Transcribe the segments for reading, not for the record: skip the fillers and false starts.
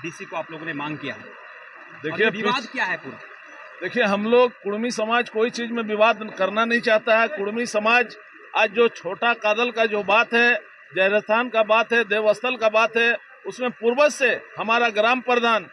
DC को आप लोगों ने मांग किया है। देखिए विवाद क्या है पूरा? देखिए, हम लोग कुड़मी समाज कोई चीज में विवाद करना नहीं चाहता है। कुड़मी समाज आज जो छोटा कादल का जो बात है, जयस्थान का बात है, देवस्थल का बात है, उसमें पूर्वज से हमारा ग्राम प्रधान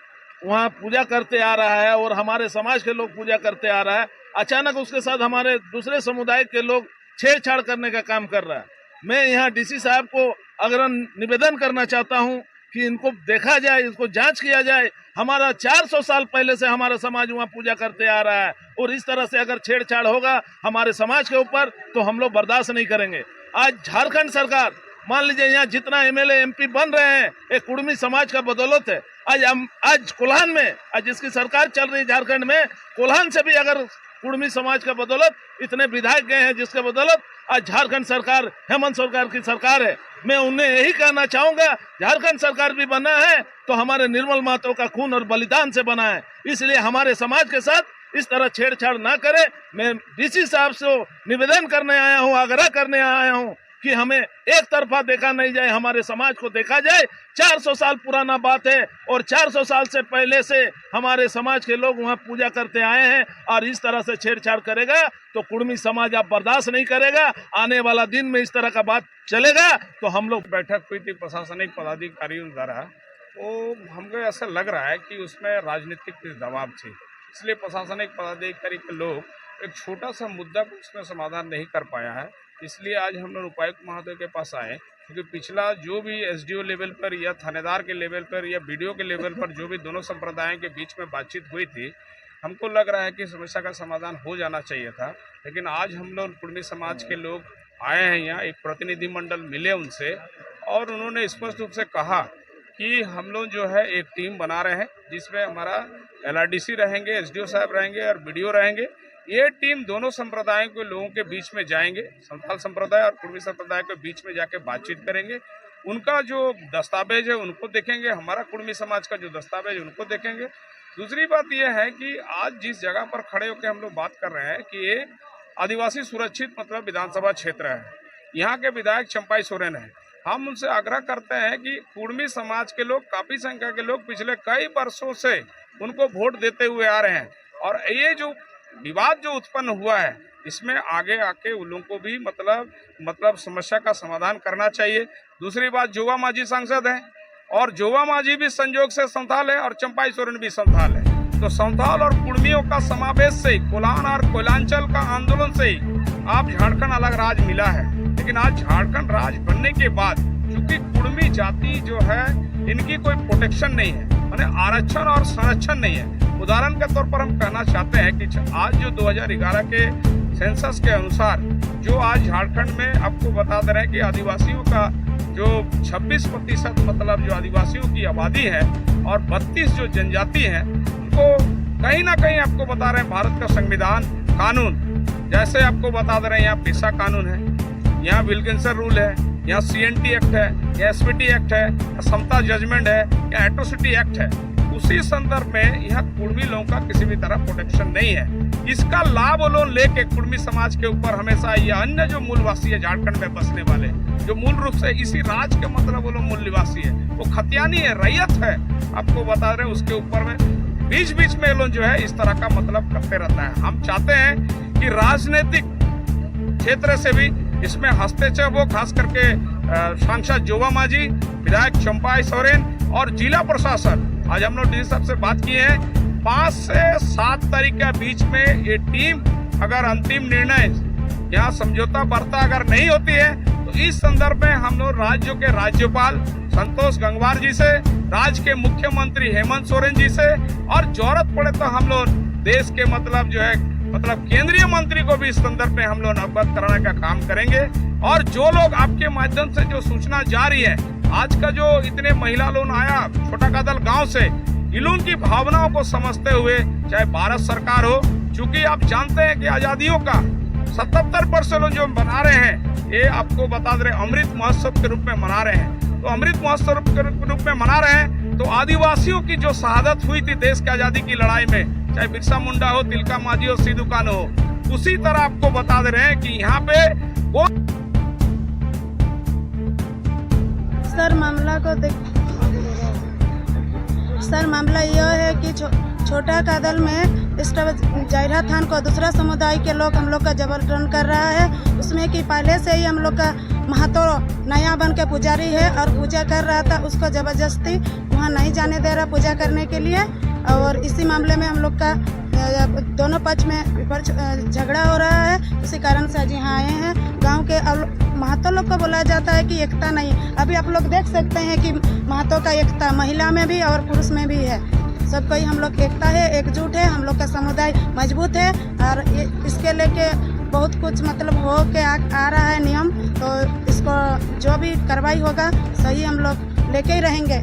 वहाँ पूजा करते आ रहा है और हमारे समाज के लोग पूजा करते आ रहा है। अचानक उसके साथ हमारे दूसरे समुदाय के लोग छेड़छाड़ करने का काम कर रहा है। मैं यहाँ डीसी साहब को अगर निवेदन करना चाहता हूँ कि इनको देखा जाए, इसको जांच किया जाए। हमारा 400 साल पहले से हमारा समाज वहाँ पूजा करते आ रहा है और इस तरह से अगर छेड़छाड़ होगा हमारे समाज के ऊपर तो हम लोग बर्दाश्त नहीं करेंगे। आज झारखंड सरकार, मान लीजिए यहाँ जितना एमएलए एमपी बन रहे हैं ये कुड़मी समाज का बदौलत है। आज कोल्हान में आज जिसकी सरकार चल रही है झारखंड में, कोल्हान से भी अगर कुड़मी समाज का बदौलत इतने विधायक गए हैं, जिसके बदौलत आज झारखंड सरकार हेमंत सरकार की सरकार है। मैं उन्हें यही कहना चाहूंगा, झारखंड सरकार भी बना है तो हमारे निर्मल महतो का खून और बलिदान से बना है, इसलिए हमारे समाज के साथ इस तरह छेड़छाड़ ना करे। मैं डीसी साहब से निवेदन करने आया हूं, आग्रह करने आया हूं कि हमें एक तरफा देखा नहीं जाए, हमारे समाज को देखा जाए। 400 साल पुराना बात है और 400 साल से पहले से हमारे समाज के लोग वहाँ पूजा करते आए हैं और इस तरह से छेड़छाड़ करेगा तो कुड़मी समाज आप बर्दाश्त नहीं करेगा। आने वाला दिन में इस तरह का बात चलेगा तो हम लोग। बैठक हुई थी प्रशासनिक पदाधिकारियों द्वारा, तो हमको ऐसा लग रहा है कि उसमें राजनीतिक दबाव थी, इसलिए प्रशासनिक पदाधिकारी के लोग एक छोटा सा मुद्दा को उसमें समाधान नहीं कर पाया है। इसलिए आज हम लोग उपायुक्त महोदय के पास आए, क्योंकि पिछला जो भी एसडीओ लेवल पर या थानेदार के लेवल पर या बीडीओ के लेवल पर जो भी दोनों संप्रदायों के बीच में बातचीत हुई थी, हमको लग रहा है कि समस्या का समाधान हो जाना चाहिए था। लेकिन आज हम लोग कुड़मी समाज के लोग आए हैं यहाँ, एक प्रतिनिधिमंडल मिले उनसे और उन्होंने स्पष्ट रूप से कहा कि हम लोग जो है एक टीम बना रहे हैं जिसमें हमारा LRDC रहेंगे, एसडीओ साहब रहेंगे और बीडीओ रहेंगे। ये टीम दोनों संप्रदायों के लोगों के बीच में जाएंगे, संथाल संप्रदाय और कुड़मी संप्रदाय के बीच में जाके बातचीत करेंगे। उनका जो दस्तावेज है उनको देखेंगे, हमारा कुड़मी समाज का जो दस्तावेज है उनको देखेंगे। दूसरी बात यह है कि आज जिस जगह पर खड़े होकर हम लोग बात कर रहे हैं कि ये आदिवासी सुरक्षित मतलब विधानसभा क्षेत्र है, यहाँ के विधायक चंपाई सोरेन है। हम उनसे आग्रह करते हैं कि कुड़मी समाज के लोग, काफ़ी संख्या के लोग पिछले कई वर्षों से उनको वोट देते हुए आ रहे हैं और ये जो विवाद जो उत्पन्न हुआ है इसमें आगे आके उन लोगों को भी मतलब समस्या का समाधान करना चाहिए। दूसरी बात, जोवा मांझी सांसद हैं और जोवा मांझी भी संयोग से संथाल है और चंपाई सोरेन भी संथाल है, तो संथाल और कुड़मियों का समावेश से कोल्हान और कोयलांचल का आंदोलन से ही आप झारखंड अलग राज्य मिला है। लेकिन आज झारखंड राज्य बनने के बाद चूंकि कुड़मी जाति जो है इनकी कोई प्रोटेक्शन नहीं है, माने आरक्षण और संरक्षण नहीं है। उदाहरण के तौर पर हम कहना चाहते हैं कि आज जो 2011 के सेंसस के अनुसार जो आज झारखंड में आपको बता दे रहे हैं कि आदिवासियों का जो 26% मतलब जो आदिवासियों की आबादी है और 32 जो जनजाति हैं उनको कहीं ना कहीं आपको बता रहे हैं भारत का संविधान कानून, जैसे आपको बता दे रहे हैं यहाँ पेशा कानून है, यहाँ विल्किंसन रूल है, यहाँ CNT एक्ट है, या SPT एक्ट है, या समता जजमेंट है, या एट्रोसिटी एक्ट है। उसी संदर्भ में यहाँ कुड़मी लोगों का किसी भी तरह प्रोटेक्शन नहीं है। इसका लाभ वो लोग लेके कुड़मी समाज के ऊपर हमेशा या अन्य जो मूलवासी है झारखंड में बसने वाले, जो मूल रूप से इसी राज्य के मतलब वो लोग मूल निवासी है, वो खतियानी है, रैयत है, आपको बता रहे उसके ऊपर में बीच बीच में लोग जो है इस तरह का मतलब करते रहता है। हम चाहते हैं कि राजनीतिक क्षेत्र से भी इसमें हस्तक्षेप हो, खास करके सांसद जोवा मांझी, विधायक चंपाई सोरेन और जिला प्रशासन। आज हम लोग डीसी साहब से बात किए हैं, 5 से 7 तारीख के बीच में ये टीम अगर अंतिम निर्णय यहाँ समझौता वार्ता अगर नहीं होती है तो इस संदर्भ में हम लोग राज्यों के राज्यपाल संतोष गंगवार जी से, राज्य के मुख्यमंत्री हेमंत सोरेन जी से और जरूरत पड़े तो हम लोग देश के मतलब जो है केंद्रीय मंत्री को भी इस संदर्भ में हम लोग अवगत कराने का काम करेंगे। और जो लोग आपके माध्यम से जो सूचना जा रही है, आज का जो इतने महिला लोग आया छोटा कादल गांव से, इन लोगों की भावनाओं को समझते हुए चाहे भारत सरकार हो, चूंकि आप जानते हैं कि आजादियों का 77 वर्ष लोग जो मना रहे हैं, ये आपको बता दे रहे अमृत महोत्सव के रूप में मना रहे हैं। तो अमृत महोत्सव के रूप में मना रहे हैं तो आदिवासियों की जो शहादत हुई थी देश की आजादी की लड़ाई में, चाहे बिरसा मुंडा हो, तिलका मांझी हो, सिद्धू कान्हू हो, उसी तरह आपको बता दे रहे हैं कि यहाँ पे वो सर मामला को सर मामला यह है कि छोटा कादल में इस जयरा थान को दूसरा समुदाय के लोग हम लोग का जबरन कर रहा है। उसमें कि पहले से ही हम लोग का महतो नया बन के पुजारी है और पूजा कर रहा था, उसको ज़बरदस्ती वहाँ नहीं जाने दे रहा पूजा करने के लिए। और इसी मामले में हम लोग का दोनों पक्ष में झगड़ा हो रहा है। उसी कारण से आज यहाँ आए हैं। गांव के महतो लोग को बोला जाता है कि एकता नहीं। अभी आप लोग देख सकते हैं कि महतो का एकता महिला में भी और पुरुष में भी है। सबको ही हम लोग एकता है, एकजुट है। हम लोग का समुदाय मजबूत है और इसके लेके बहुत कुछ मतलब हो के आ रहा है नियम। तो इसको जो भी कार्रवाई होगा सही हम लोग लेके ही रहेंगे।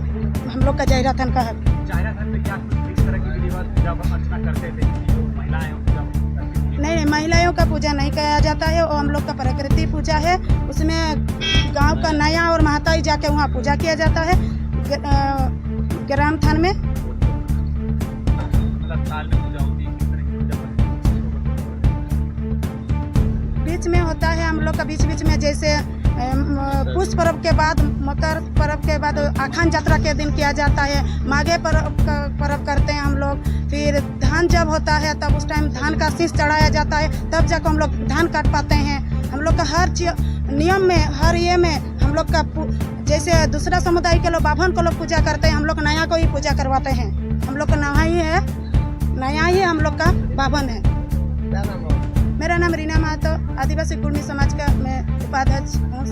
हम लोग का जयरा थान का हक। जयरा थान में क्या इस तरह की विधिवत पूजा अर्चना करते थे जो महिलाएं पूजा करती थी? नहीं, महिलाओं का पूजा नहीं किया जाता है। वो हम लोग का प्रकृति पूजा है। उसमें गांव का नया और महताई जाके वहाँ पूजा किया जाता है ग्राम थान में। साल में पूजा होती है, किस तरह की पूजा होती है? बीच में होता है हम लोग का बीच में जैसे पुष पर्व के बाद, मकर पर्व के बाद आखान यात्रा के दिन किया जाता है। माघे पर्व करते हैं हम लोग। फिर धान जब होता है तब उस टाइम धान का शीश चढ़ाया जाता है, तब जाकर हम लोग धान काट पाते हैं। हम लोग का हर नियम में हर ये में हम लोग का जैसे दूसरा समुदाय के लोग बाभन को लोग पूजा करते हैं, हम लोग नया को ही पूजा करवाते हैं। हम लोग का नया ही है, नया ही हम लोग का बाभन है। क्या नाम है? मेरा नाम रीना महतो, आदिवासी कुर्मी समाज का मैं उपाध्यक्ष हूँ।